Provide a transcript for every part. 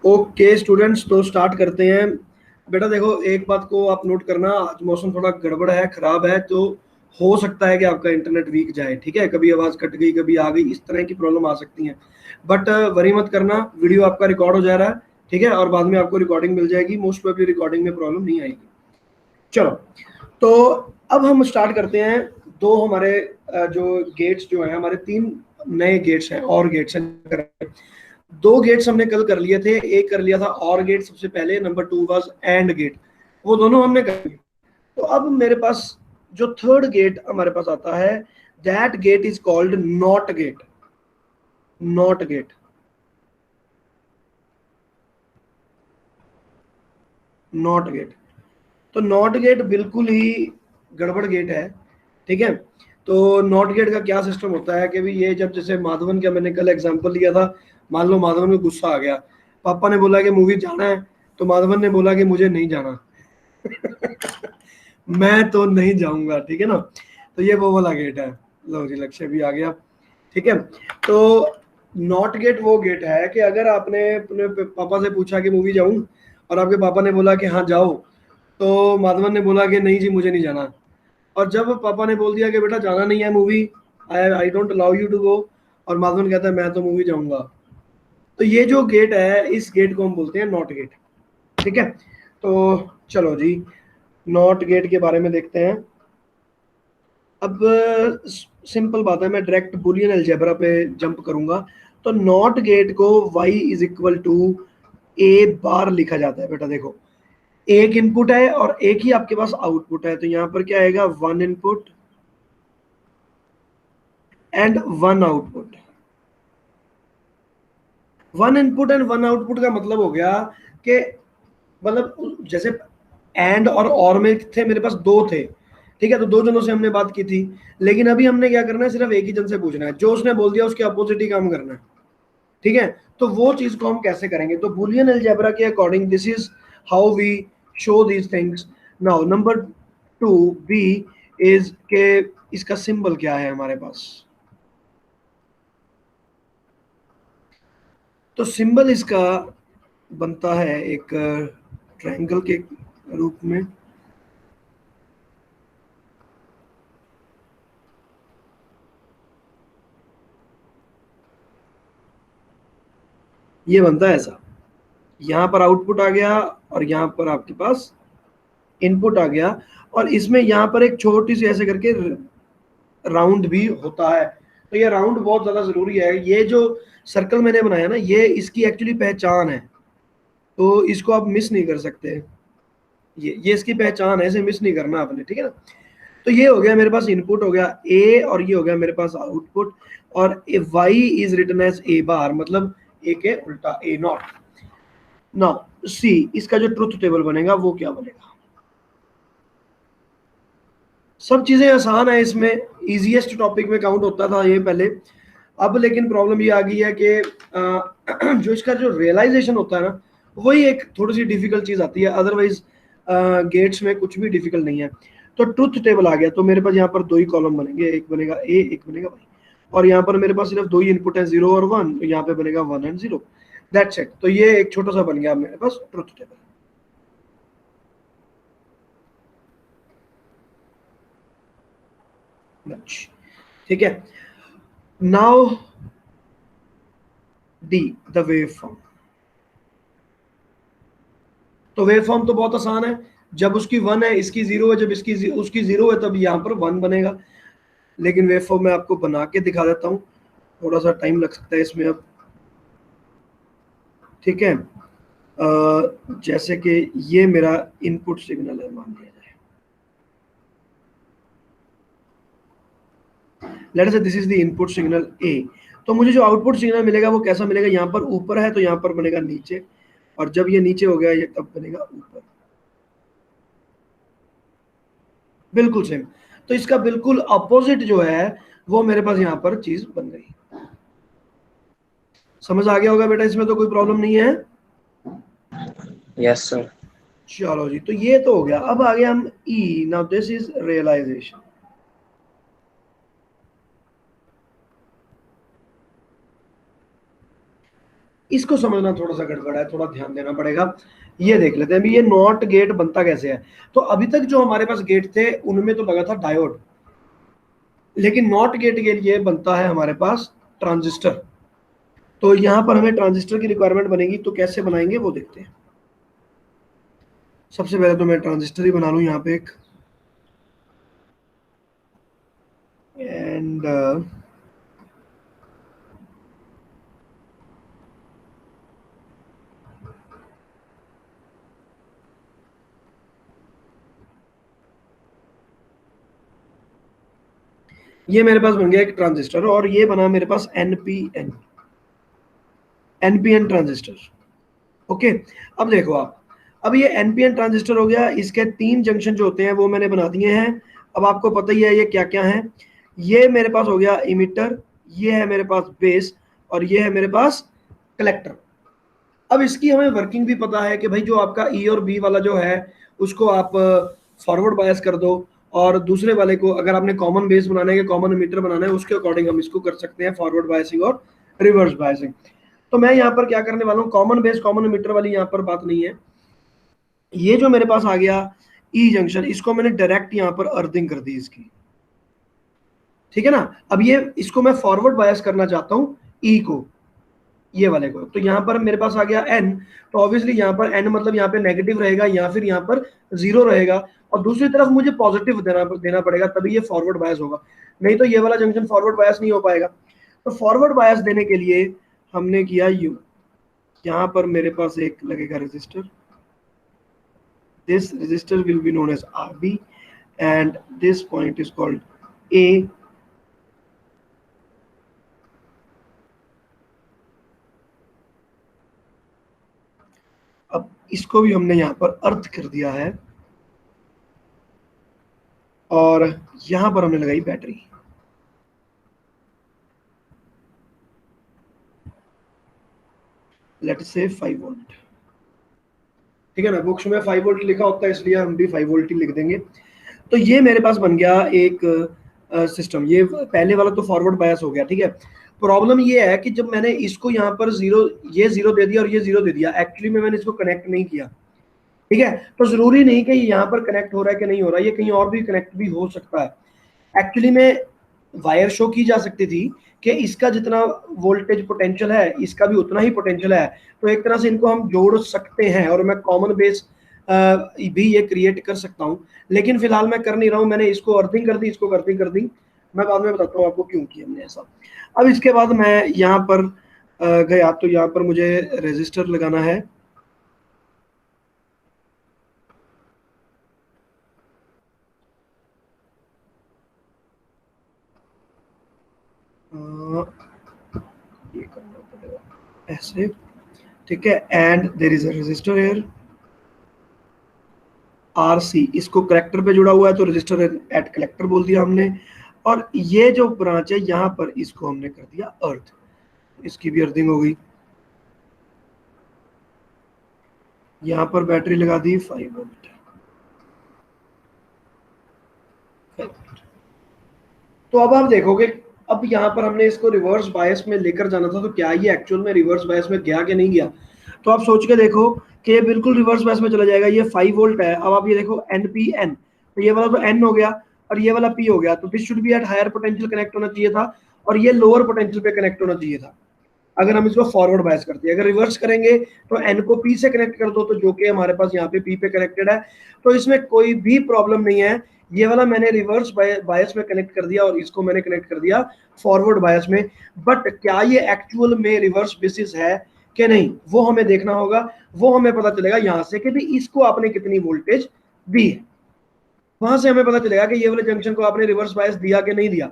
Okay students, तो start करते हैं। बेटा देखो, एक बात को आप नोट करना, आज मौसम थोड़ा गड़बड़ है, खराब है, तो हो सकता है कि आपका इंटरनेट वीक जाए। ठीक है, कभी आवाज कट गई, कभी आ गई, इस तरह की प्रॉब्लम आ सकती है। बट वरी मत करना, वीडियो आपका रिकॉर्ड हो जा रहा है। ठीक है, और बाद में आपको रिकॉर्डिंग मिल जाएगी, मोस्ट प्रोबेबली रिकॉर्डिंग में प्रॉब्लम नहीं आएगी। चलो, तो अब हम स्टार्ट करते हैं। दो हमारे जो गेट्स जो हैं, हमारे तीन नए गेट्स हैं, और गेट्स हैं। दो गेट्स हमने कल कर लिए थे, एक कर लिया था और गेट सबसे पहले, नंबर 2 वाज एंड गेट, वो दोनों हमने कर लिए। तो अब मेरे पास जो थर्ड गेट हमारे पास आता है, that get is called not gate. Not gate, not gate. तो नॉट गेट बिल्कुल ही गड़बड़ गेट है। ठीक है, तो नॉट गेट का क्या सिस्टम होता है कि भी ये जब, जैसे माधवन का मैंने कल एग्जांपल लिया था, मान लो माधवन में गुस्सा आ गया, पापा ने बोला कि मूवी जाना है, तो माधवन ने बोला कि मुझे नहीं जाना। मैं तो नहीं जाऊंगा। ठीक है ना, तो ये वो वाला गेट है। लो जी, लक्ष्य भी आ गया। ठीक है, तो नॉट गेट वो गेट है कि अगर आपने अपने पापा से पूछा कि मूवी जाऊं, और आपके पापा ने बोला कि हाँ जाओ, तो माधवन ने बोला कि नहीं जी मुझे नहीं जाना। और जब पापा ने बोल दिया कि बेटा जाना नहीं है movie, I I don't allow you to go, और माधवन कहता है मैं तो मूवी जाऊंगा, तो ये जो गेट है, इस गेट को हम बोलते हैं नॉट गेट। ठीक है, तो चलो जी, नॉट गेट के बारे में देखते हैं। अब सिंपल बात है, मैं डायरेक्ट बुलियन अलजेब्रा पे जंप करूंगा। तो नॉट गेट को y इज इक्वल टू ए बार लिखा जाता है। बेटा देखो, एक इनपुट है और एक ही आपके पास आउटपुट है, तो यहां पर क्या आएगा, one input and one output. One input and one output का मतलब हो गया कि, मतलब जैसे एंड और में थे मेरे पास दो थे। ठीक है, तो दो जनों से हमने बात की थी, लेकिन अभी हमने क्या करना है, सिर्फ एक ही जन से पूछना है, जो उसने बोल दिया उसके अपोजिट ही काम करना है। ठीक है, तो वो चीज को हम कैसे करेंगे, तो बुलियन अलजेब्रा के according this is how we show these things. Now number 2 B is के इसका सिंबल क्या है हमारे पास। तो सिंबल इसका बनता है एक ट्रायंगल के रूप में। ये बनता है ऐसा, यहाँ पर आउटपुट आ गया और यहाँ पर आपके पास इनपुट आ गया, और इसमें यहाँ पर एक छोटी सी ऐसे करके राउंड भी होता है। तो ये राउंड बहुत ज्यादा जरूरी है। ये जो सर्कल मैंने बनाया ना, ये इसकी एक्चुअली पहचान है, तो इसको आप मिस नहीं कर सकते। ये इसकी पहचान है, इसे मिस नहीं करना आपने। ठीक है ना, तो ये हो गया मेरे पास इनपुट हो गया ए, और ये हो गया मेरे पास आउटपुट, और y is written as a bar, मतलब ए के उल्टा, ए नॉट। नाउ सी, इसका जो ट्रुथ टेबल बनेगा वो क्या बनेगा। सब चीजें आसान है इसमें, इजीएस्ट टॉपिक में काउंट होता था ये पहले। अब लेकिन प्रॉब्लम ये आ गई है कि जो इसका जो रियलाइजेशन होता है ना, वही एक थोड़ी सी डिफिकल्ट चीज आती है। अदरवाइज गेट्स में कुछ भी डिफिकल्ट नहीं है। तो ट्रुथ टेबल आ गया, तो मेरे पास यहाँ पर दो ही कॉलम बनेंगे, एक बनेगा ए, एक बनेगा वाई, और यहाँ पर मेरे पास सिर्फ दो ही इनपुट है, 0 और 1, तो यहाँ पे बनेगा 1 एंड 0। That's it. तो ये एक छोटा सा बन गया मेरे पास ट्रुथ टेबल। ठीक है, now D, the wave form. तो वेव फॉर्म तो बहुत आसान है, जब उसकी 1 है इसकी 0 है, जब इसकी उसकी 0 है तब यहाँ पर 1 बनेगा। लेकिन वेव फॉर्म मैं आपको बना के दिखा देता हूँ, थोड़ा सा टाइम लग सकता है इसमें अब। ठीक है, जैसे कि ये मेरा इनपुट सिग्नल है, मान लिया जाए, let us say this is the input signal a. तो मुझे जो आउटपुट सिग्नल मिलेगा वो कैसा मिलेगा, यहाँ पर ऊपर है तो यहाँ पर बनेगा नीचे, और जब ये नीचे हो गया ये तब बनेगा ऊपर, बिल्कुल सेम। तो इसका बिल्कुल अपोजिट जो है वो मेरे पास यहाँ पर चीज बन गई। समझ आ गया होगा बेटा, इसमें तो कोई प्रॉब्लम नहीं है। Yes sir. चलो जी, तो ये तो हो गया। अब आ गया हम ई। Now this is realization. इसको समझना थोड़ा सा गड़बड़ है, थोड़ा ध्यान देना पड़ेगा। ये देख लेते हैं अभी ये नॉट गेट बनता कैसे है। तो अभी तक जो हमारे पास गेट थे उनमें तो लगा था डायोड, लेकिन नॉट गेट के लिए बनता है हमारे पास ट्रांजिस्टर। तो यहां पर हमें ट्रांजिस्टर की रिक्वायरमेंट बनेगी, तो कैसे बनाएंगे वो देखते हैं। सबसे पहले तो मैं ट्रांजिस्टर ही बना लूं यहाँ पे एक, एंड ये मेरे पास बन गया एक ट्रांजिस्टर, और ये बना मेरे पास एनपीएन, एनपीएन ट्रांजिस्टर। ओके, अब देखो आप, अब ये एनपीएन ट्रांजिस्टर हो गया, इसके 3 जंक्शन जो होते हैं वो मैंने बना दिए हैं। अब आपको पता ही है ये क्या क्या है। ये मेरे पास हो गया इमिटर, ये है मेरे पास बेस, और ये है मेरे पास कलेक्टर। अब इसकी हमें वर्किंग भी पता है कि भाई जो आपका ई और बी वाला जो है उसको आप फॉरवर्ड बायस कर दो, और दूसरे वाले को अगर आपने कॉमन बेस बनाना है या कॉमन मीटर बनाना है उसके अकॉर्डिंग हम इसको कर सकते हैं फॉरवर्ड बायसिंग और रिवर्स बायसिंग। तो मैं यहाँ पर क्या करने वाला हूँ, कॉमन बेस कॉमन मीटर वाली यहाँ पर बात नहीं है। ये जो मेरे पास आ गया ई जंक्शन, इसको मैंने डायरेक्ट यहाँ पर अर्थिंग कर दी इसकी, ठीक है ना। अब ये इसको मैं फॉरवर्ड बायस करना चाहता हूँ ई को, ये वाले को। तो यहाँ पर मेरे पास आ गया एन, तो ऑब्वियसली यहाँ पर एन मतलब यहाँ पे नेगेटिव रहेगा या फिर यहाँ पर जीरो रहेगा, और दूसरी तरफ मुझे पॉजिटिव देना पड़ेगा, तभी ये फॉरवर्ड बायस होगा, नहीं तो ये वाला जंक्शन फॉरवर्ड बायस नहीं हो पाएगा। तो फॉरवर्ड बायस देने के लिए हमने किया यू, यहाँ पर मेरे पास एक लगेगा resistor, this resistor will be known as RB, and this point is called A। अब इसको भी हमने यहाँ पर अर्थ कर दिया है, और यहाँ पर हमने लगाई बैटरी। लेट से 5 वोल्ट, ठीक है ना, बुक्स में 5 वोल्ट लिखा होता है इसलिए हम भी 5 वोल्ट ही लिख देंगे। तो ये मेरे पास बन गया एक सिस्टम। ये पहले वाला तो फॉरवर्ड बायस हो गया, ठीक है। प्रॉब्लम ये है कि जब मैंने इसको यहाँ पर जीरो, ये जीरो दे दिया और ये जीरो दे दिया, एक्चुअली में मैंने इसको कनेक्ट नहीं किया, ठीक है। तो जरूरी नहीं कि यहाँ पर कनेक्ट हो रहा है कि नहीं हो रहा है, ये कहीं और भी कनेक्ट भी हो सकता है। एक्चुअली में वायर शो की जा सकती थी कि इसका जितना वोल्टेज पोटेंशियल है इसका भी उतना ही पोटेंशियल है, तो एक तरह से इनको हम जोड़ सकते हैं, और मैं कॉमन बेस भी ये क्रिएट कर सकता हूँ। लेकिन फिलहाल मैं कर नहीं रहा हूँ, मैंने इसको अर्थिंग कर दी, इसको अर्थिंग कर दी। मैं बाद में बताता हूँ आपको क्यों किया हमने ऐसा। अब इसके बाद मैं यहाँ पर गया, तो यहाँ पर मुझे रेजिस्टर लगाना है, ये करना पड़ेगा ऐसे, ठीक है। And there is a resistor here RC, इसको कलेक्टर पे जुड़ा हुआ है तो रजिस्टर एट कलेक्टर बोल दिया हमने। और ये जो ब्रांच है यहाँ पर इसको हमने कर दिया अर्थ, इसकी भी अर्थिंग हो गई। यहाँ पर बैटरी लगा दी 5 वोल्ट। तो अब आप देखोगे, अब यहाँ पर हमने इसको रिवर्स बायस में लेकर जाना था, तो क्या ये एक्चुअल में रिवर्स बायस में गया कि नहीं गया। तो आप सोच के देखो कि ये बिल्कुल रिवर्स बायस में चला जाएगा। ये 5 वोल्ट है, अब आप ये देखो NPN, तो ये वाला तो N हो गया और ये वाला P हो गया, तो this should be at higher potential connect होना चाहिए था, और ये लोअर पोटेंशियल पे कनेक्ट होना चाहिए था अगर हम इसको फॉरवर्ड बायस करते हैं। अगर रिवर्स करेंगे तो एन को पी से कनेक्ट कर दो, तो जो कि हमारे पास यहाँ पे पी पे कनेक्टेड है, तो इसमें कोई भी प्रॉब्लम नहीं है। ये वाला मैंने रिवर्स बायस में कनेक्ट कर दिया और इसको मैंने कनेक्ट कर दिया फॉरवर्ड बायस में। बट क्या ये एक्चुअल में रिवर्स बेसिस है कि नहीं, वो हमें देखना होगा। वो हमें पता चलेगा यहाँ से कि भी इसको आपने कितनी वोल्टेज दी है, वहां से हमें पता चलेगा कि ये वाले जंक्शन को आपने रिवर्स बायस दिया कि नहीं दिया।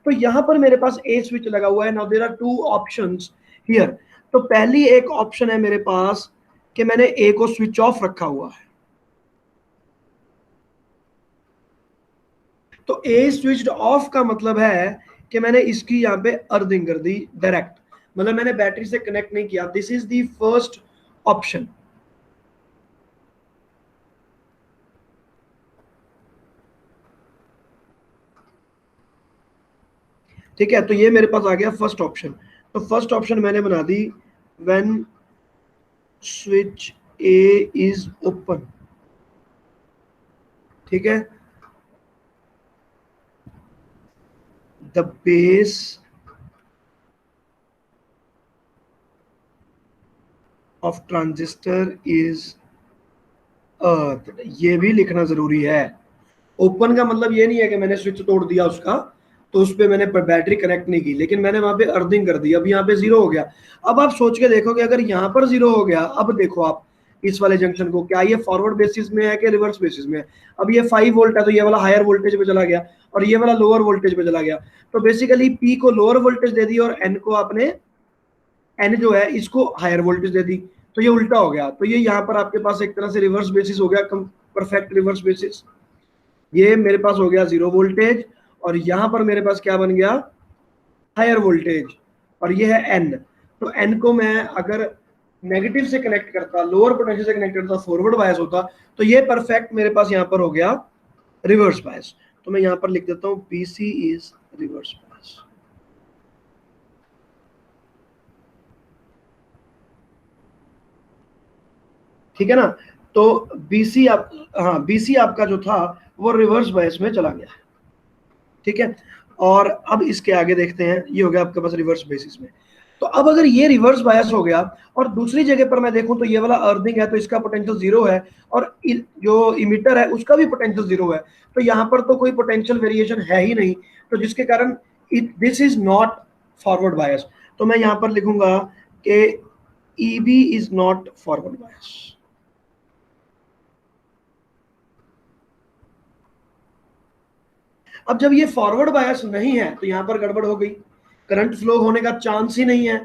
तो यहाँ पर मेरे पास ए स्विच लगा हुआ है। Now there are 2 options here. तो पहली एक ऑप्शन है मेरे पास कि मैंने ए को स्विच ऑफ रखा हुआ है, तो ए स्विच ऑफ का मतलब है कि मैंने इसकी यहाँ पे अर्थिंग कर दी डायरेक्ट, मतलब मैंने बैटरी से कनेक्ट नहीं किया। This is the first option, ठीक है। तो ये मेरे पास आ गया फर्स्ट ऑप्शन। तो फर्स्ट ऑप्शन मैंने बना दी when switch a is open, ठीक है, the base of transistor is earth. ये भी लिखना जरूरी है। ओपन का मतलब ये नहीं है कि मैंने स्विच तोड़ दिया उसका तो उस पर मैंने बैटरी कनेक्ट नहीं की, लेकिन मैंने वहां पे अर्थिंग कर दी, अब यहाँ पे जीरो हो गया। अब आप सोच के देखो कि अगर यहाँ पर जीरो हो गया, अब देखो आप इस वाले जंक्शन को, क्या ये फॉरवर्ड बेसिस में है कि रिवर्स बेसिस में है। अब ये 5 वोल्ट है तो ये वाला हायर वोल्टेज पे चला गया और ये वाला लोअर वोल्टेज पे चला गया। तो बेसिकली पी को लोअर वोल्टेज दे दी और एन को आपने, एन जो है इसको हायर वोल्टेज दे दी, तो ये उल्टा हो गया। तो ये यहाँ पर आपके पास एक तरह से रिवर्स बेसिस हो गया, परफेक्ट रिवर्स बेसिस। ये मेरे पास हो गया 0 वोल्टेज और यहाँ पर मेरे पास क्या बन गया, हायर वोल्टेज, और ये है एन। तो एन को मैं अगर नेगेटिव से कनेक्ट करता, लोअर पोटेंशियल से कनेक्ट करता, फॉरवर्ड बायस होता, तो ये परफेक्ट मेरे पास यहाँ पर हो गया रिवर्स बायस। तो मैं यहाँ पर लिख देता हूँ BC इज रिवर्स बायस। ठीक है ना। तो BC आप, हाँ BC आपका जो था वो रिवर्स बायस में चला गया। ठीक है, और अब इसके आगे देखते हैं, ये हो गया आपके पास रिवर्स बेसिस में। तो अब अगर ये रिवर्स बायस हो गया और दूसरी जगह पर मैं देखूं तो ये वाला अर्थिंग है तो इसका पोटेंशियल 0 है और जो इमिटर है उसका भी पोटेंशियल 0 है, तो यहाँ पर तो कोई पोटेंशियल वेरिएशन है ही नहीं, तो जिसके कारण this is not forward bias. तो मैं यहाँ पर लिखूंगा कि EB is not forward bias. अब जब ये फॉरवर्ड बायस नहीं है तो यहाँ पर गड़बड़ हो गई, करंट फ्लो होने का चांस ही नहीं है।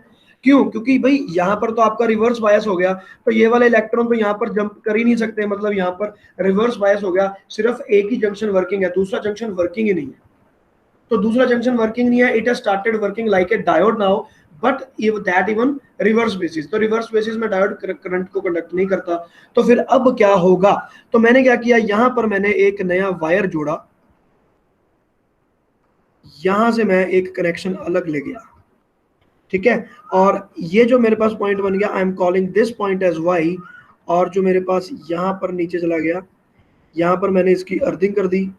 क्यों? क्योंकि भाई यहाँ पर तो आपका रिवर्स बायस हो गया, तो ये वाले इलेक्ट्रॉन तो यहाँ पर जंप कर ही नहीं सकते, मतलब यहाँ पर रिवर्स बायस हो गया, सिर्फ एक ही जंक्शन वर्किंग है, दूसरा जंक्शन वर्किंग ही नहीं है। तो दूसरा जंक्शन वर्किंग नहीं है, it has started working like a diode now, but if that even reverse basis, तो रिवर्स बेसिस में डायोड करंट को कंडक्ट नहीं करता। तो फिर अब क्या होगा, तो मैंने क्या किया, यहाँ पर मैंने एक नया वायर जोड़ा, यहां से मैं एक कनेक्शन अलग ले गया। ठीक है, और ये जो मेरे पास पॉइंट बन गया, I am calling this point as Y, और जो मेरे पास यहां पर नीचे चला गया, यहां पर मैंने इसकी अर्थिंग कर दी,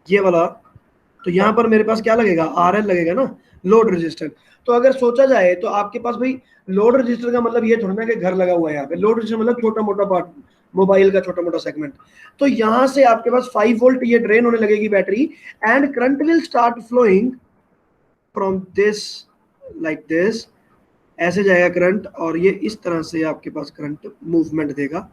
ये वाला। तो यहां पर मेरे पास क्या लगेगा, RL लगेगा ना, लोड रेजिस्टर। तो अगर सोचा जाए तो आपके पास भाई लोड रेजिस्टर का मतलब ये थोड़ा ना कि घर लगा हुआ है, यहाँ पे लोड रेजिस्टर मतलब छोटा मोटा पार्ट, मोबाइल का छोटा मोटा सेगमेंट। तो यहां से आपके पास 5 वोल्ट ये ड्रेन होने लगेगी battery, and current will start flowing from this like this, ऐसे जाएगा करंट, और ये इस तरह से आपके पास करंट मूवमेंट देगा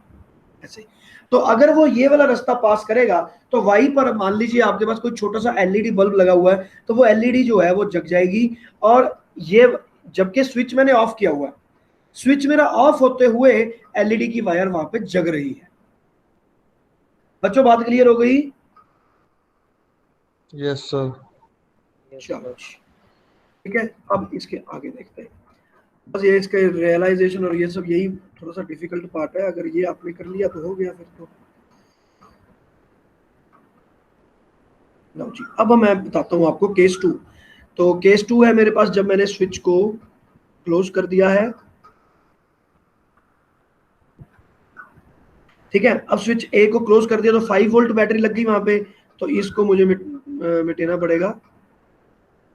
ऐसे। तो अगर वो ये वाला रास्ता पास करेगा तो वहीं पर मान लीजिए आपके पास कोई छोटा सा LED बल्ब लगा हुआ है, तो वो LED जो है वो जग जाएगी, और ये जबकि स्विच मैंने ऑफ किया हुआ है, स्विच मेरा ऑफ होते हुए LED की वायर वहां पे जग रही है। बच्चों बात क्लियर हो गई? Yes sir. चलो ठीक है, अब इसके आगे देखते हैं। बस ये इसका रियलाइजेशन और ये सब यही थोड़ा सा डिफिकल्ट पार्ट है, अगर ये आपने कर लिया तो हो गया फिर तो। लो जी, अब मैं बताता हूँ आपको केस 2। तो केस 2 है मेरे पास, जब मैंने स्विच को क्लोज कर दिया है, ठीक है, अब स्विच ए को क्लोज कर दिया तो 5 वोल्ट बैटरी लग गई वहां पे, तो इसको मुझे मिटाना पड़ेगा।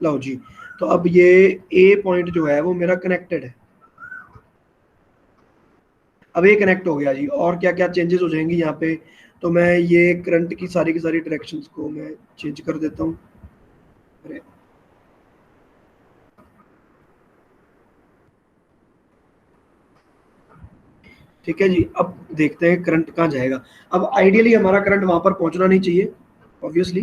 लो जी, तो अब ये ए पॉइंट जो है वो मेरा कनेक्टेड है, अब ये कनेक्ट हो गया जी। और क्या क्या चेंजेस हो जाएंगी यहाँ पे, तो मैं ये करंट की सारी डायरेक्शंस को मैं चेंज कर देता हूँ। ठीक है जी, अब देखते हैं करंट कहाँ जाएगा। अब आइडियली हमारा करंट वहां पर पहुंचना नहीं चाहिए ऑब्वियसली,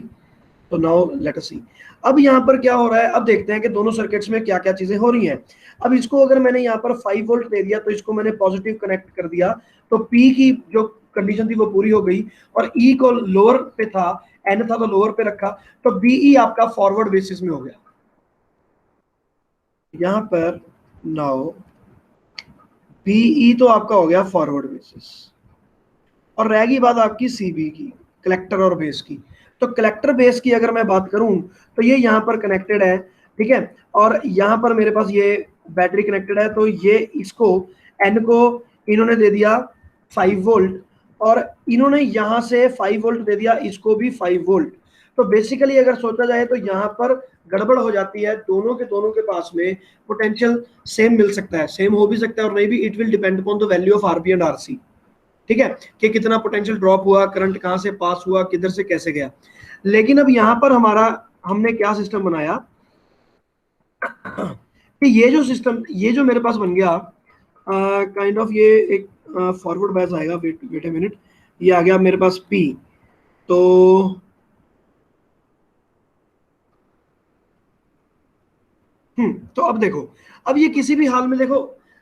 तो नाउ लेट अस सी अब यहाँ पर क्या हो रहा है। अब देखते हैं कि दोनों सर्किट्स में क्या क्या चीजें हो रही हैं। अब इसको अगर मैंने यहाँ पर 5 वोल्ट दे दिया तो इसको मैंने पॉजिटिव कनेक्ट कर दिया, तो P की जो कंडीशन थी वो पूरी हो गई, और E को लोअर पे था, N था तो लोअर पे रखा, तो BE आपका फॉरवर्ड बेसिस में हो गया यहाँ पर। नाउ BE तो आपका हो गया फॉरवर्ड बेसिस, और रहेगी बात आपकी CB की, कलेक्टर और बेस की। तो कलेक्टर बेस की अगर मैं बात करूं तो ये यहाँ पर कनेक्टेड है, ठीक है, और यहाँ पर मेरे पास ये बैटरी कनेक्टेड है, तो ये इसको एन को इन्होंने दे दिया 5 वोल्ट और इन्होंने यहाँ से 5 वोल्ट दे दिया, इसको भी 5 वोल्ट। तो बेसिकली अगर सोचा जाए तो यहाँ पर गड़बड़ हो जाती है, दोनों के पास में पोटेंशियल सेम मिल सकता है, सेम हो भी सकता है और नहीं भी, it will depend upon the value of RB and RC. ठीक है, कि कितना पोटेंशियल ड्रॉप हुआ, करंट कहाँ से पास हुआ, किधर से कैसे गया। लेकिन अब यहाँ पर हमने क्या सिस्टम बनाया कि ये जो सिस्टम, ये जो मेरे पास बन गया काइंड ऑफ, ये एक फॉरवर्ड बायस आएगा, वेट ए मिनट, ये आ गया मेरे पास पी। तो तो अब देखो, अब ये किसी भी हाल में देखो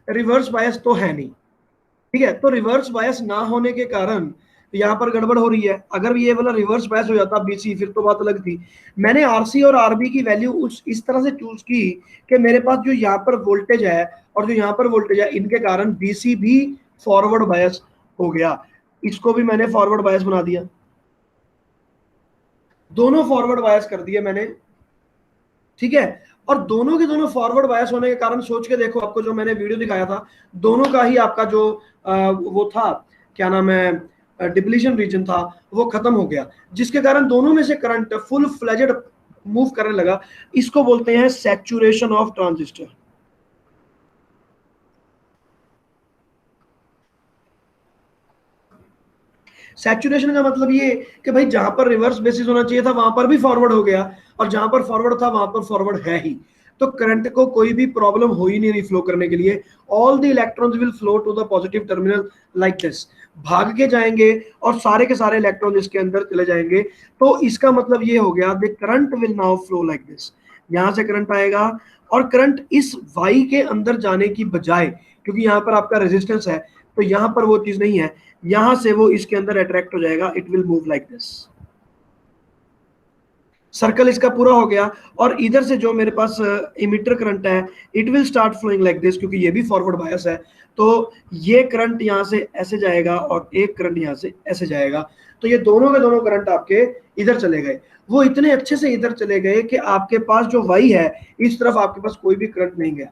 रिवर्स बायस तो है नहीं, ठीक है, तो रिवर्स बायस ना होने के कारण यहाँ पर गड़बड़ हो रही है। अगर ये वाला रिवर्स बायस हो जाता बीसी, फिर तो बात अलग थी। मैंने आरसी और आरबी की वैल्यू इस तरह से चूज की कि मेरे पास जो यहाँ पर वोल्टेज है और जो यहाँ पर वोल्टेज है, इनके कारण बीसी भी फॉरवर्ड बायस हो गया, इसको भी मैंने फॉरवर्ड बायस बना दिया, दोनों फॉरवर्ड बायस कर दिए मैंने, ठीक है। और दोनों के दोनों फॉरवर्ड बायस होने के कारण सोच के देखो, आपको जो मैंने वीडियो दिखाया था, दोनों का ही आपका जो वो था, क्या नाम है, डिप्लीशन रीजन था, वो खत्म हो गया, जिसके कारण दोनों में से करंट फुल फ्लेजेड मूव करने लगा। इसको बोलते हैं सैचुरेशन ऑफ ट्रांजिस्टर। सैचुरेशन का मतलब ये कि भाई जहां पर रिवर्स बेसिस होना चाहिए था वहां पर भी फॉरवर्ड हो गया, और जहां पर फॉरवर्ड था वहां पर फॉरवर्ड है ही, तो करंट को कोई भी प्रॉब्लम हो ही नहीं रही फ्लो करने के लिए। All the electrons will flow to the positive terminal like this, भाग के जाएंगे और सारे के सारे इलेक्ट्रॉन इसके अंदर चले जाएंगे। तो इसका मतलब ये हो गया the current will now flow like this, यहां से करंट आएगा और करंट इस वाई के अंदर जाने की बजाय, क्योंकि यहाँ पर आपका रेजिस्टेंस है, तो यहाँ पर वो चीज नहीं है, यहां से वो इसके अंदर अट्रैक्ट हो जाएगा, it will move like this. Circle इसका पूरा हो गया, और इधर से जो मेरे पास इमिटर करंट है, it will start flowing like this, क्योंकि ये भी फॉरवर्ड बायस है। तो ये करंट यहां से ऐसे जाएगा और एक करंट यहां से ऐसे जाएगा, तो ये दोनों के दोनों करंट आपके इधर चले गए। वो इतने अच्छे से इधर चले गए कि आपके पास जो वाई है, इस तरफ आपके पास कोई भी करंट नहीं गया,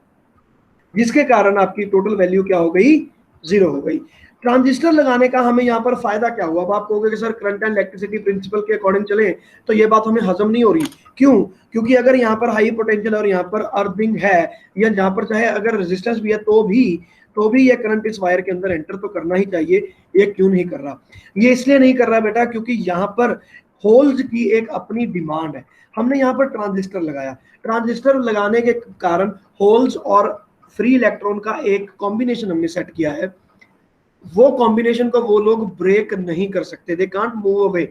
जिसके कारण आपकी टोटल वैल्यू क्या हो गई, 0 हो गई। ट्रांजिस्टर लगाने का हमें यहाँ पर फायदा क्या हुआ? अब आप कहोगे कि sir current and electricity principle के अकॉर्डिंग चले, तो ये बात हमें हजम नहीं हो रही। क्यों? क्योंकि अगर यहाँ पर हाई पोटेंशियल और यहाँ पर अर्थिंग है, या जहाँ पर चाहे अगर रेजिस्टेंस भी है, तो भी ये करंट इस वायर के अंदर एंटर तो करना ही चाहिए। ये क्यों नहीं कर रहा? ये इसलिए नहीं कर रहा बेटा, क्योंकि यहाँ पर होल्स की एक अपनी डिमांड है। हमने यहाँ पर ट्रांजिस्टर लगाया, ट्रांजिस्टर लगाने के कारण होल्स और फ्री इलेक्ट्रॉन का एक कॉम्बिनेशन हमने सेट किया है। वो कॉम्बिनेशन को वो लोग ब्रेक नहीं कर सकते, दे कांट मूव अवे,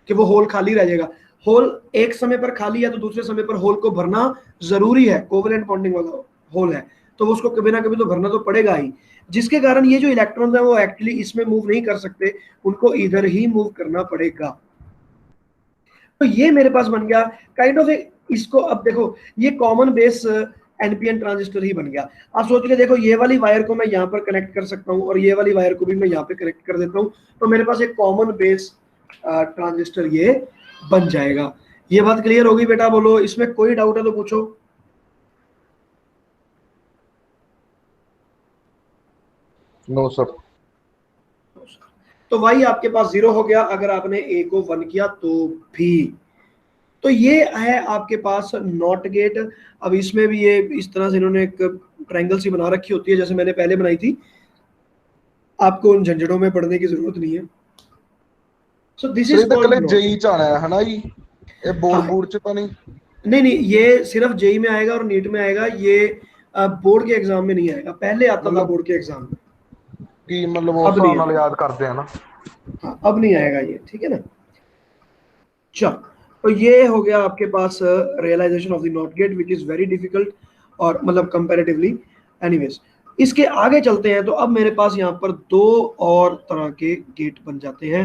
कि वो होल खाली रह जाएगा। होल एक समय पर खाली है तो दूसरे समय पर होल को भरना जरूरी है, कोवेलेंट बॉन्डिंग वाला होल है, तो उसको कभी ना कभी तो भरना तो पड़ेगा ही, जिसके कारण ये जो इलेक्ट्रॉन है वो एक्चुअली इसमें मूव नहीं कर सकते, उनको इधर ही मूव करना पड़ेगा। तो ये मेरे पास बन गया काइंड ऑफ इसको अब देखो, ये कॉमन बेस एनपीएन ट्रांजिस्टर ही बन गया। आप सोच के देखो, ये वाली वायर को मैं यहाँ पर कनेक्ट कर सकता हूँ और ये वाली वायर को भी मैं यहाँ पे कनेक्ट कर देता हूँ, तो मेरे पास एक कॉमन बेस ट्रांजिस्टर ये बन जाएगा। ये बात क्लियर होगी बेटा? बोलो, इसमें कोई डाउट है तो पूछो। No sir. तो वाई आपके पास 0 हो गया अगर आपने ए को 1 किया तो भी। तो ये है आपके पास नॉट गेट। अब इसमें भी ये इस तरह से इन्होंने एक ट्रायंगल सी बना रखी होती है, जैसे मैंने पहले बनाई थी, आपको उन झंझटों में पड़ने की जरूरत नहीं है। सो दिस इज कॉल्ड जेई च आना है ना जी, ये बोर्ड बोर्ड च तो नहीं? नहीं, ये सिर्फ जेई में आएगा और नीट में आएगा, ये बोर्ड के एग्जाम में नहीं आएगा। पहले आता था बोर्ड के एग्जाम में, कि मतलब वो हिसाब नाल याद करते हैं ना। हाँ, अब नहीं आएगा ये, ठीक है ना। चलो, तो ये हो गया आपके पास realization of the not gate, which is very difficult, और मतलब कंपैरेटिवली। एनीवेज, इसके आगे चलते हैं। तो अब मेरे पास यहाँ पर 2 और तरह के गेट बन जाते हैं।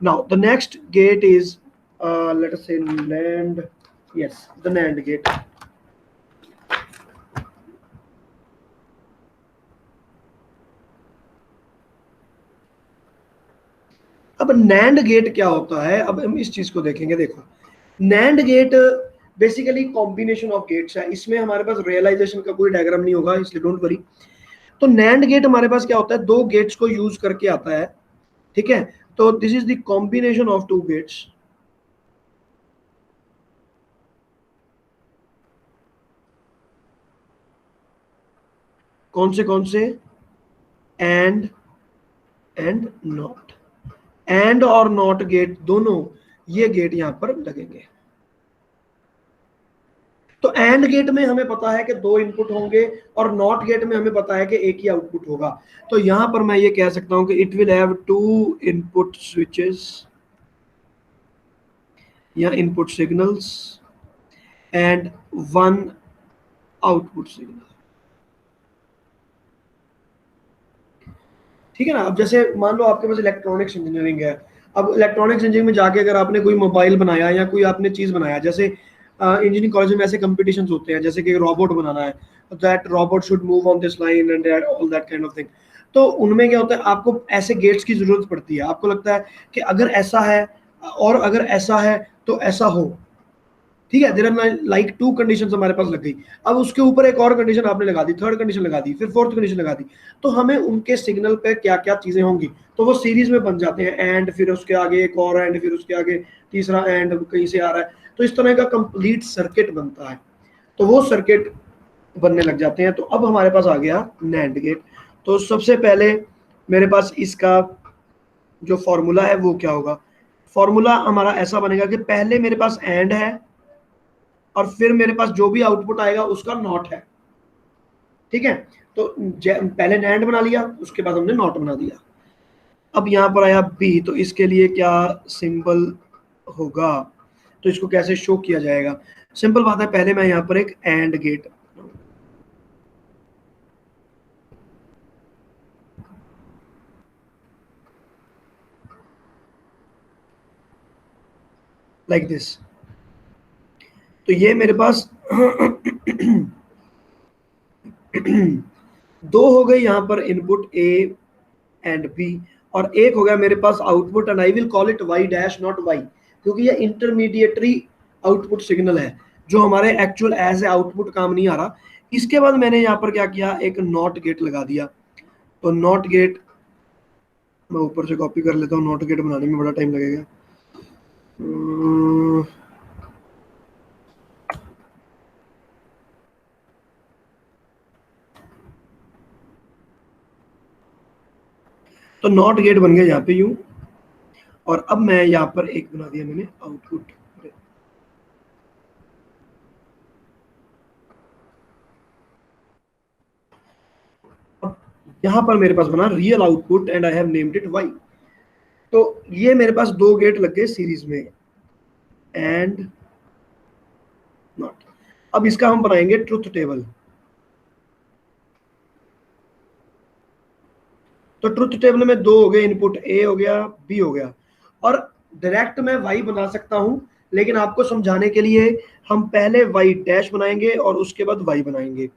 Now the next gate is let us say NAND, yes, the NAND gate. अब NAND गेट क्या होता है, अब हम इस चीज को देखेंगे। देखो, NAND gate basically combination of gates है। इसमें हमारे पास रियलाइजेशन का कोई डायग्राम नहीं होगा, इसलिए डोंट वरी। तो नैंड गेट हमारे पास क्या होता है, दो गेट्स को यूज करके आता है, ठीक है। तो this is the combination of two gates. कौन से एंड नॉट, एंड और नॉट गेट दोनों ये गेट यहां पर लगेंगे। तो एंड गेट में हमें पता है कि दो इनपुट होंगे और नॉट गेट में हमें पता है कि एक ही आउटपुट होगा। तो यहां पर मैं ये कह सकता हूं कि it will have two input switches या input signals and one output signal, ठीक है ना। अब जैसे मान लो आपके पास इलेक्ट्रॉनिक्स इंजीनियरिंग है, अब इलेक्ट्रॉनिक्स इंजीनियरिंग में जाके अगर आपने कोई मोबाइल बनाया या कोई आपने चीज बनाया, जैसे इंजीनियरिंग कॉलेज में ऐसे कंपटीशंस होते हैं, जैसे कि रोबोट बनाना है, that robot should move on this line and all that kind of thing. तो उनमें क्या होता है, आपको ऐसे गेट्स की जरूरत पड़ती है। आपको लगता है कि अगर ऐसा है और अगर ऐसा है तो ऐसा हो, ठीक है। There are like two conditions हमारे पास लग गई। अब उसके ऊपर एक और कंडीशन आपने लगा दी, थर्ड कंडीशन लगा दी, फिर फोर्थ कंडीशन लगा दी। तो हमें उनके सिग्नल पे क्या क्या चीजें होंगी, तो वो सीरीज में बन जाते हैं। एंड फिर उसके आगे एक और एंड, फिर उसके आगे तीसरा एंड कहीं से आ रहा है, तो इस तरह का कंप्लीट सर्किट बनता है। तो वो सर्किट बनने लग जाते हैं। तो अब हमारे पास आ गया नैंड गेट। तो सबसे पहले मेरे पास इसका जो फॉर्मूला है वो क्या होगा, फॉर्मूला हमारा ऐसा बनेगा कि पहले मेरे पास एंड है और फिर मेरे पास जो भी आउटपुट आएगा उसका नॉट है, ठीक है। तो पहले नैंड बना लिया, उसके बाद हमने नॉट बना दिया। अब यहां पर आया बी, तो इसके लिए क्या सिंबल होगा, तो इसको कैसे शो किया जाएगा। सिंपल बात है, पहले मैं यहां पर एक एंड गेट, लाइक दिस। तो ये मेरे पास दो हो गए यहां पर इनपुट ए एंड बी, और एक हो गया मेरे पास output, and I will call it y dash not y, क्योंकि ये इंटरमीडिएटरी आउटपुट सिग्नल है जो हमारे एक्चुअल एज ए आउटपुट काम नहीं आ रहा। इसके बाद मैंने यहाँ पर क्या किया, एक नॉट गेट लगा दिया। तो नॉट गेट मैं ऊपर से कॉपी कर लेता हूँ, नॉट गेट बनाने में बड़ा टाइम लगेगा। तो नॉट गेट बन गया यहाँ पे यूं, और अब मैं यहाँ पर एक बना दिया मैंने आउटपुट। यहाँ पर मेरे पास बना real output and I have named it why. तो ये मेरे पास दो गेट लग गए सीरीज में, एंड नॉट। अब इसका हम बनाएंगे ट्रुथ टेबल। तो ट्रुथ टेबल में दो हो गए इनपुट, ए हो गया, बी हो गया, और डायरेक्ट मैं वाई बना सकता हूं, लेकिन आपको समझाने के लिए हम पहले वाई डैश बनाएंगे और उसके बाद वाई बनाएंगे।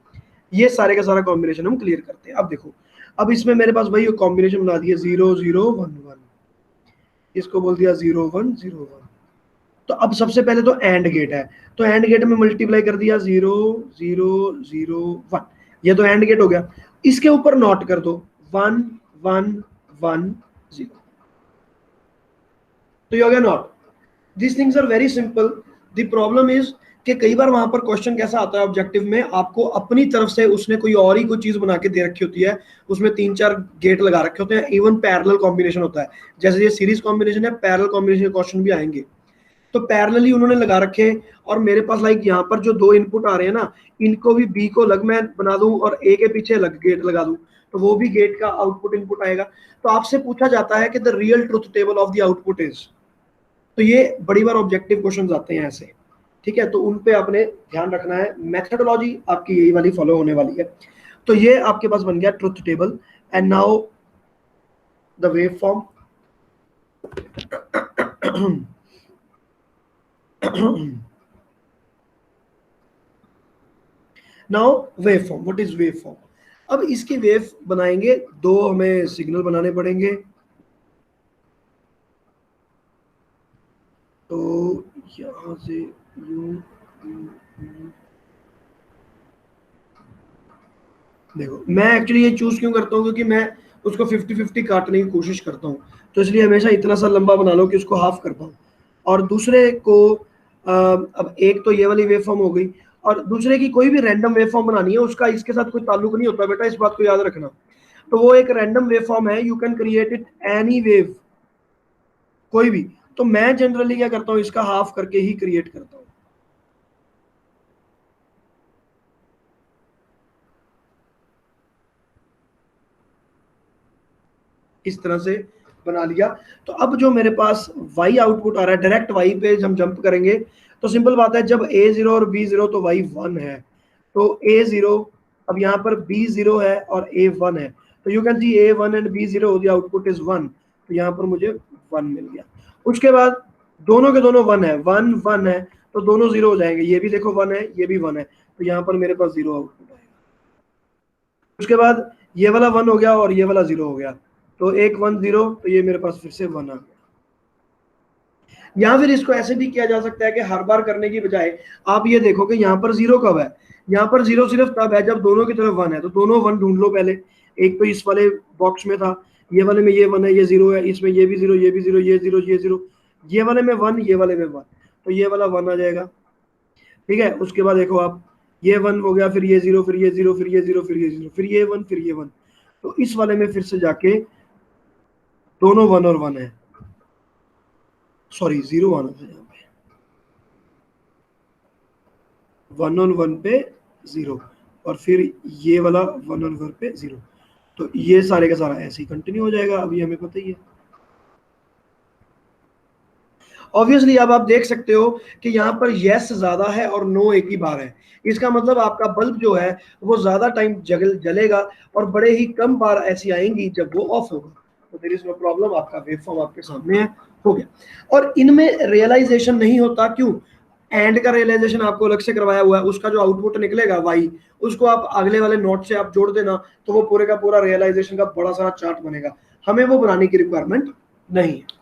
ये सारे का सारा कॉम्बिनेशन हम क्लियर करते हैं। अब देखो, अब इसमें मेरे पास वही कॉम्बिनेशन बना दिया 0 0 1 1, इसको बोल दिया 0 1 0 1। तो अब सबसे पहले तो एंड गेट है, तो एंड गेट में मल्टीप्लाई कर दिया 0 0 0 1, ये तो एंड गेट हो गया। इसके ऊपर नॉट कर दो 1 1 1 0, तो ये हो गया not. This things are very simple. The problem is कि कई बार वहां पर क्वेश्चन कैसा आता है ऑब्जेक्टिव में, आपको अपनी तरफ से उसने कोई और ही कोई चीज बना के दे रखी होती है, उसमें 3 4 गेट लगा रखे होते हैं, इवन पैरेलल कॉम्बिनेशन होता है। जैसे ये सीरीज कॉम्बिनेशन है, पैरेलल कॉम्बिनेशन क्वेश्चन भी आएंगे, तो पैरेलली उन्होंने लगा रखे। और मेरे पास लाइक यहाँ पर जो दो इनपुट आ रहे हैं ना, इनको भी बी को अलग मैं बना दूं और ए के पीछे अलग गेट लगा दूं, तो वो भी गेट का आउटपुट इनपुट आएगा। तो आपसे पूछा जाता है कि the real truth table of the output is, तो ये बड़ी बार ऑब्जेक्टिव क्वेश्चंस आते हैं ऐसे, ठीक है। तो उन पे आपने ध्यान रखना है, मेथडोलॉजी आपकी यही वाली फॉलो होने वाली है। तो ये आपके पास बन गया truth table, and now the wave form. Now wave form, what is wave form. अब इसकी वेव बनाएंगे, दो हमें सिग्नल बनाने पड़ेंगे। तो यहां से यूं देखो मैं एक्चुअली ये चूज क्यों करता हूँ, क्योंकि मैं उसको 50-50 काटने की कोशिश करता हूँ, तो इसलिए हमेशा इतना सा लंबा बना लो कि उसको हाफ कर पाऊँ। और दूसरे को अब एक तो ये वाली वेव फॉर्म हो गई, और दूसरे की कोई भी रैंडम वेव फॉर्म बनानी है, उसका इसके साथ कोई ताल्लुक नहीं होता बेटा, इस बात को याद रखना। तो वो एक रैंडम वेव फॉर्म है, you can create it any wave, कोई भी। तो मैं जनरली क्या करता हूँ, इसका हाफ करके ही क्रिएट करता हूँ। इस तरह से बना लिया। तो अब जो मेरे पास y आउटपुट आ रहा है, डायरेक्ट y पे हम जंप करेंगे, तो सिंपल बात है, जब a0 और b0 तो y 1 है, तो a0, अब यहाँ पर b0 है और a1 है, तो you can see a1 and b0 the output is 1, तो यहाँ पर मुझे 1 मिल गया। उसके बाद दोनों के दोनों 1 है, 1 1 है, तो दोनों 0 हो जाएंगे, ये भी देखो 1 है, ये भी 1 है, तो यहाँ पर मेरे पास 0 आउटपुट आएगा। उसके बाद ये वाला 1 हो गया और ये वाला 0 हो गया, तो एक 1 0, तो ये मेरे पास फिर से 1 आ गया। या फिर इसको ऐसे भी किया जा सकता है कि हर बार करने की बजाय आप ये देखो कि यहाँ पर 0 कब है, यहाँ पर 0 सिर्फ तब है जब दोनों की तरफ 1 है, तो दोनों 1 ढूंढ लो पहले। एक तो इस वाले बॉक्स में था, ये वाले में ये 1 है, ये 0 है, इसमें ये भी 0, ये भी 0, ये 0, ये 0, ये वाले में 1, ये वाले में 1, तो ये वाला 1 आ जाएगा। ठीक है, उसके बाद देखो आप, ये 1 हो गया, फिर ये 0, फिर ये 0, फिर ये 0, फिर ये 0, फिर ये 1, फिर ये 1, तो इस वाले में फिर से जाके दोनों 1 और 1 है, सॉरी 0 आना था यहाँ पे, 1 और 1 पे 0, और फिर ये वाला 1 और 1 पे 0, तो ये सारे का सारा ऐसे ही कंटिन्यू हो जाएगा, अभी हमें पता ही है। ऑब्वियसली अब आप देख सकते हो कि यहाँ पर यस ज्यादा है और नो एक ही बार है, इसका मतलब आपका बल्ब जो है वो ज्यादा टाइम जलेगा, और बड़े ही कम बार ऐसी आएंगी जब वो ऑफ होगा, तो देयर इज नो प्रॉब्लम, आपका वेव फॉर्म आपके सामने है, हो गया। और इनमें रियलाइजेशन नहीं होता, क्यों? एंड का रियलाइजेशन आपको अलग से करवाया हुआ है, उसका जो आउटपुट निकलेगा वाई, उसको आप अगले वाले नोट से आप जोड़ देना, तो वो पूरे का पूरा रियलाइजेशन का बड़ा सारा चार्ट बनेगा, हमें वो बनाने की रिक्वायरमेंट नहीं है।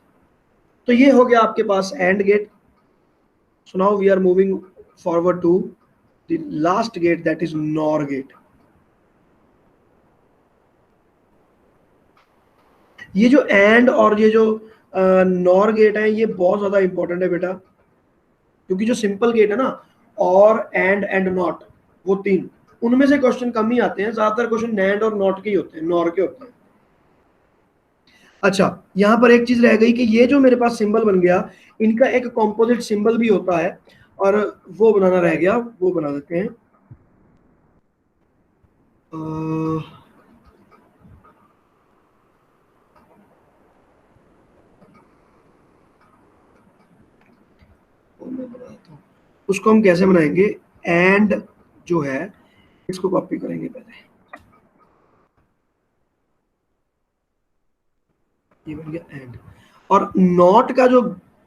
तो ये हो गया आपके पास and gate. So now we are moving forward to the last gate, that is NOR gate. ये जो एंड और ये जो नॉर गेट है, ये बहुत ज्यादा इंपॉर्टेंट है बेटा, क्योंकि जो सिंपल गेट है ना, और एंड नॉट, वो तीन, उनमें से क्वेश्चन कम ही आते हैं, ज्यादातर क्वेश्चन नैंड और नॉट के ही होते हैं, नॉर के होते हैं। अच्छा, यहाँ पर एक चीज रह गई कि ये जो मेरे पास सिंबल बन गया, इनका एक कॉम्पोजिट सिंबल भी होता है, और वो बनाना रह गया, वो बना देते हैं। मैं बनाता हूँ, उसको हम कैसे बनाएंगे, एंड जो है इसको कॉपी करेंगे पहले, ये बन गया एंड, और नॉट का जो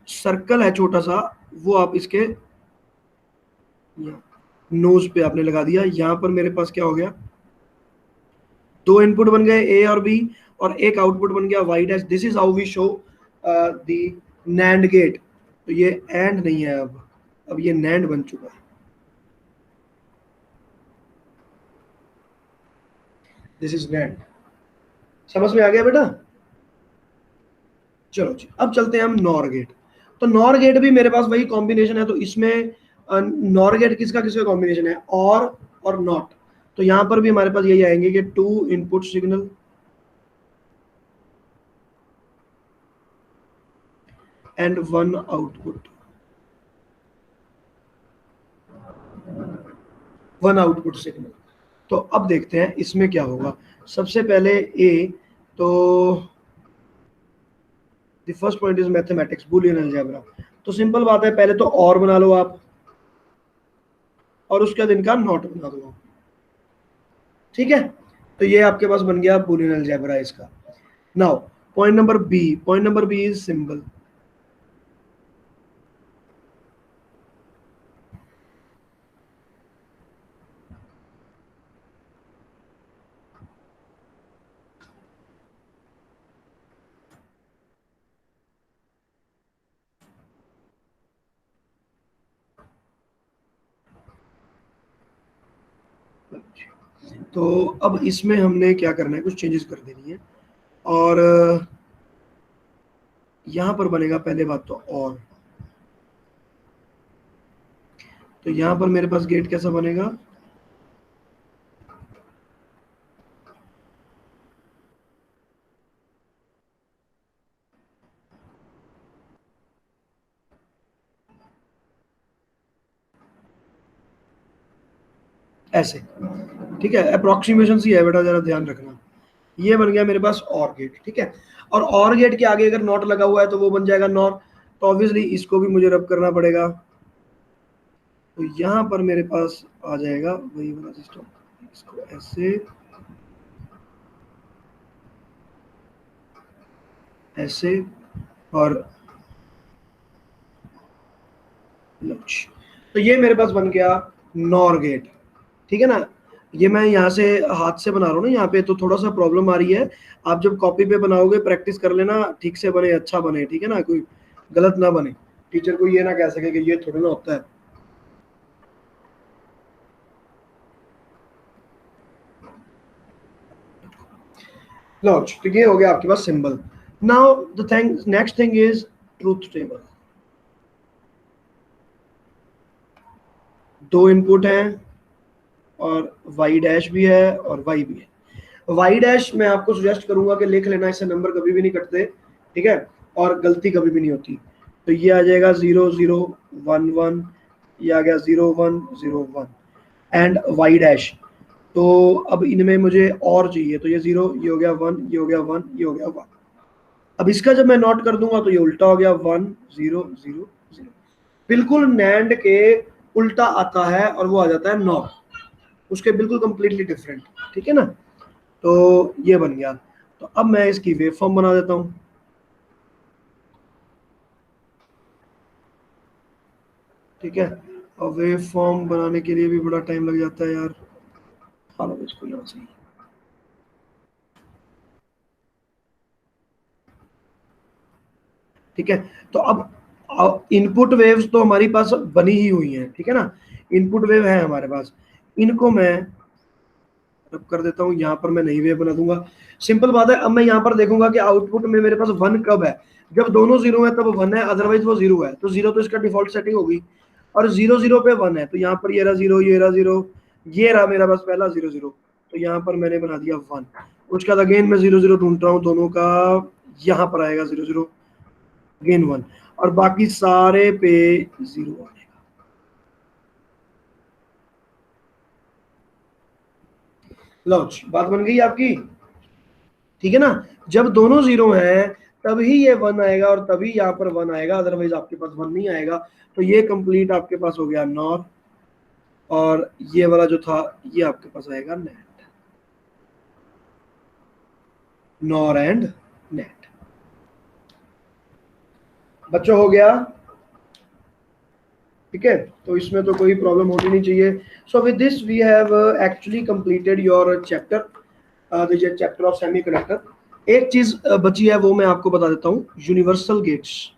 सर्कल है छोटा सा, वो आप इसके नोज पे आपने लगा दिया। यहाँ पर मेरे पास क्या हो गया, दो इनपुट बन गए ए और बी, और एक आउटपुट बन गया Y dash. This is how we show the NAND gate. तो ये एंड नहीं है, अब ये नैंड बन चुका है, दिस इज नैंड। समझ में आ गया बेटा? चलो जी, अब चलते हैं हम नॉर गेट। तो नॉर गेट भी मेरे पास वही कॉम्बिनेशन है, तो इसमें नॉर गेट किसका किसका कॉम्बिनेशन है, और नॉट। तो यहां पर भी हमारे पास यही आएंगे कि 2 input signal and 1 output, 1 output signal. तो अब देखते हैं इसमें क्या होगा। सबसे पहले ए, तो the first point is mathematics, Boolean algebra. तो सिंपल बात है, पहले तो और बना लो आप, और उसके बाद इनका नॉट बना दो, ठीक है। तो ये आपके पास बन गया बूलियन अलजेब्रा इसका। Now point number B is symbol. तो अब इसमें हमने क्या करना है, कुछ चेंजेस कर देनी है। और यहां पर बनेगा पहले बात तो यहां पर मेरे पास गेट कैसा बनेगा, ऐसे, ठीक है। अप्रोक्सीमेशन सी है बेटा, जरा ध्यान रखना। ये बन गया मेरे पास और गेट, ठीक है। और गेट के आगे अगर नॉट लगा हुआ है तो वो बन जाएगा नॉर, तो ऑब्वियसली इसको भी मुझे रब करना पड़ेगा। तो यहाँ पर मेरे पास आ जाएगा वही वाला सिस्टम, इसको ऐसे ऐसे और लक्ष्य। तो ये मेरे पास बन गया नॉर गेट, ठीक है ना। ये मैं यहाँ से हाथ से बना रहा हूँ ना यहाँ पे, तो थोड़ा सा प्रॉब्लम आ रही है। आप जब कॉपी पे बनाओगे प्रैक्टिस कर लेना, ठीक से बने, अच्छा बने, ठीक है ना, कोई गलत ना बने, टीचर को ये ना कह सके कि ये थोड़ा ना होता है। लो, तो ये हो गया आपके पास symbol. Now the thing, next thing is truth table. दो इनपुट हैं और y डैश भी है और y भी है। y डैश मैं आपको सजेस्ट करूंगा कि लिख लेना, इससे नंबर कभी भी नहीं कटते, ठीक है, और गलती कभी भी नहीं होती। तो ये आ जाएगा 0 0 1 1, ये आ गया 0 1 0 1 एंड y डैश। तो अब इनमें मुझे और चाहिए, तो ये 0, ये हो गया 1, ये हो गया 1, ये हो गया 1। अब इसका जब मैं नोट कर दूंगा तो ये उल्टा हो गया 1 0 0 0। बिल्कुल नैंड के उल्टा आता है और वो आ जाता है नॉर, उसके बिल्कुल कंप्लीटली डिफरेंट, ठीक है ना। तो ये बन गया। तो अब मैं इसकी वेव फॉर्म बना देता हूं, ठीक है। और वेव फॉर्म बनाने के लिए भी बड़ा टाइम लग जाता है यार। हालो इसको यहाँ से, ठीक है। तो अब इनपुट वेव्स तो हमारी पास बनी ही हुई हैं, ठीक है ना, इनपुट वेव है हमारे पास। इनको मैं रब कर देता हूँ, यहाँ पर मैं नई वेव बना दूंगा। सिंपल बात है। अब मैं यहाँ पर देखूंगा कि आउटपुट में मेरे पास 1 कब है, जब दोनों 0 है तब 1 है, अदरवाइज वो 0 है। तो 0 तो इसका डिफॉल्ट सेटिंग होगी, और 0 0 पे 1 है। तो यहाँ पर ये रहा 0, ये रहा 0, ये रहा मेरा पास पहला 0 0। तो यहाँ पर मैंने बना दिया 1। उसके बाद अगेन मैं 0 0 ढूंढ रहा हूँ दोनों का, यहाँ पर आएगा 0 0 अगेन 1, और बाकी सारे पे 0 आएगा। लो बात बन गई आपकी, ठीक है ना। जब दोनों 0 हैं तभी ये 1 आएगा और तभी यहाँ पर 1 आएगा, अदरवाइज आपके पास 1 नहीं आएगा। तो ये कंप्लीट आपके पास हो गया नॉर, और ये वाला जो था ये आपके पास आएगा नेट, नॉर एंड नेट। बच्चों हो गया, ठीक है। तो इसमें तो कोई प्रॉब्लम होनी नहीं चाहिए। So with this we have actually completed your chapter, the chapter of semiconductor. एक चीज बची है, वो मैं आपको बता देता हूँ, यूनिवर्सल गेट्स।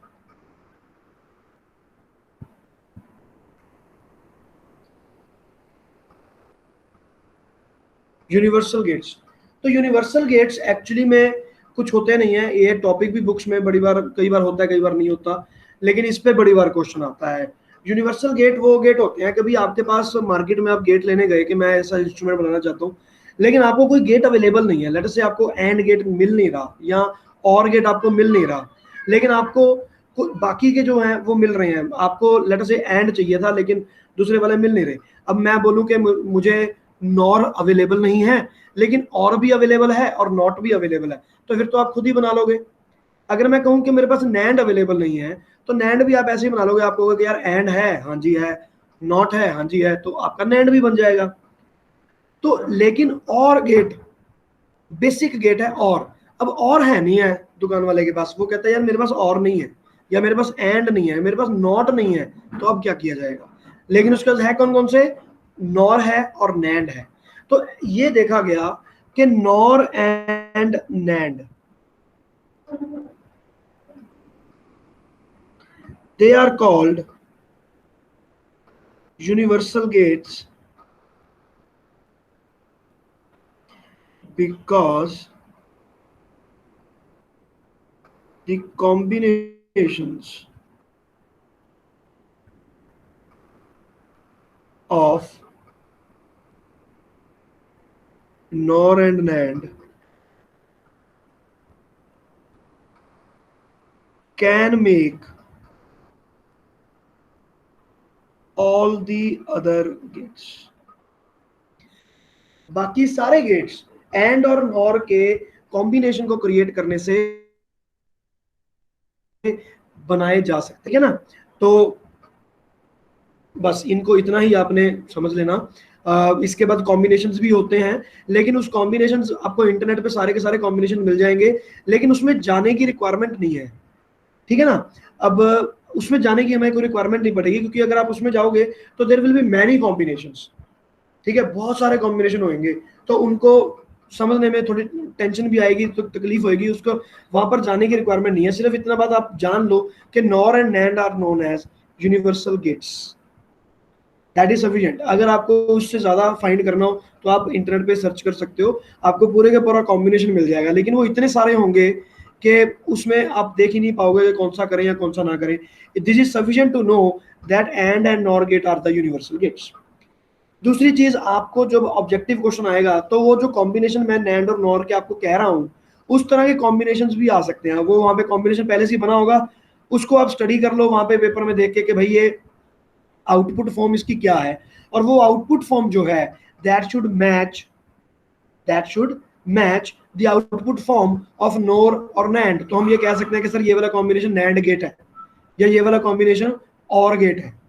यूनिवर्सल गेट्स, तो यूनिवर्सल गेट्स एक्चुअली में कुछ होते नहीं है। ये टॉपिक भी बुक्स में बड़ी बार, कई बार होता है, कई बार नहीं होता, लेकिन इस पे बड़ी बार क्वेश्चन आता है। यूनिवर्सल गेट वो गेट होते हैं, कभी आपके पास मार्केट में आप गेट लेने गए कि मैं ऐसा इंस्ट्रूमेंट बनाना चाहता हूँ, लेकिन आपको कोई गेट अवेलेबल नहीं है। लेट से आपको एंड गेट मिल नहीं रहा, या और गेट आपको मिल नहीं रहा, लेकिन आपको बाकी के जो हैं वो मिल रहे हैं। आपको लेट से एंड चाहिए था, लेकिन दूसरे वाले मिल नहीं रहे। अब मैं बोलूँ कि मुझे नॉर अवेलेबल नहीं है, लेकिन और भी अवेलेबल है और नॉट भी अवेलेबल है, तो फिर तो आप खुद ही बना लोगे। अगर मैं कहूं कि मेरे पास नैंड अवेलेबल नहीं है, तो नैंड भी आप ऐसे ही बना लोगे। आप कहोगे कि यार एंड है, हाँ जी है, नॉट है, हाँ जी है, तो आपका नैंड भी बन जाएगा। तो लेकिन और गेट बेसिक गेट है। और अब और है नहीं है दुकान वाले के पास, वो कहता है यार मेरे पास और नहीं है, या मेरे पास एंड नहीं है, मेरे पास नॉट नहीं है, तो अब क्या किया जाएगा। लेकिन उसके पास है कौन कौन से, नॉर है और नैंड है। तो ये देखा गया कि NOR and NAND, they are called universal gates because the combinations of NOR and NAND can make all the other gates. बाकी सारे गेट्स एंड और नॉर के कॉम्बिनेशन को क्रिएट करने से बनाए जा सकते हैं ना। तो बस इनको इतना ही आपने समझ लेना। इसके बाद कॉम्बिनेशंस भी होते हैं, लेकिन उस कॉम्बिनेशंस आपको इंटरनेट पे सारे के सारे कॉम्बिनेशन मिल जाएंगे, लेकिन उसमें जाने की रिक्वायरमेंट नहीं है, ठीक है ना। अब उसमें जाने की हमें कोई रिक्वायरमेंट नहीं पड़ेगी, क्योंकि अगर आप उसमें जाओगे तो there will be many combinations, ठीक है, बहुत सारे कॉम्बिनेशन होंगे, तो उनको समझने में थोड़ी टेंशन भी आएगी, तो तकलीफ होगी, उसको वहां पर जाने की रिक्वायरमेंट नहीं है। सिर्फ इतना बात आप जान लो कि NOR and NAND are known as universal gates, that is sufficient. अगर आपको उससे ज्यादा फाइंड करना हो तो आप इंटरनेट पे सर्च कर सकते हो, आपको पूरे का पूरा कॉम्बिनेशन मिल जाएगा, लेकिन वो इतने सारे होंगे कि उसमें आप देख ही नहीं पाओगे कौन सा करें या कौन सा ना करें। This is sufficient to know that and NOR gate are the universal gates. दूसरी चीज, आपको जब ऑब्जेक्टिव क्वेश्चन आएगा तो वो जो कॉम्बिनेशन मैं नैंड और नॉर के आपको कह रहा हूँ, उस तरह के कॉम्बिनेशंस भी आ सकते हैं। वो वहां पे कॉम्बिनेशन पहले से ही बना होगा, उसको आप स्टडी कर लो वहां पे पेपर में देख के कि भाई ये आउटपुट फॉर्म इसकी क्या है, और वो आउटपुट फॉर्म जो है that should match the output form of nor और नैंड। तो हम ये कह सकते हैं कि सर ये वाला कॉम्बिनेशन नैंड गेट है या ये वाला कॉम्बिनेशन और गेट है।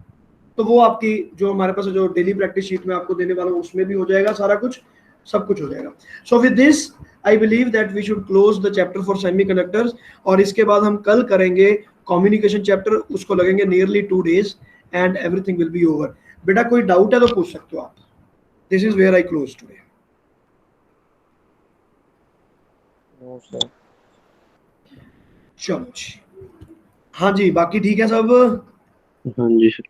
तो वो आपकी जो हमारे पास जो डेली प्रैक्टिस शीट में आपको देने वाला हूं उसमें भी हो जाएगा, सारा कुछ सब कुछ हो जाएगा। So with this I believe that we should close the chapter for semiconductors, और इसके बाद हम कल करेंगे कम्युनिकेशन चैप्टर, उसको लगेंगे nearly 2 days and everything will be over. बेटा कोई डाउट है तो पूछ सकते हो आप। This is where I close today. No sir. चलो जी, हाँ जी, बाकी ठीक है सब। हाँ जी सर।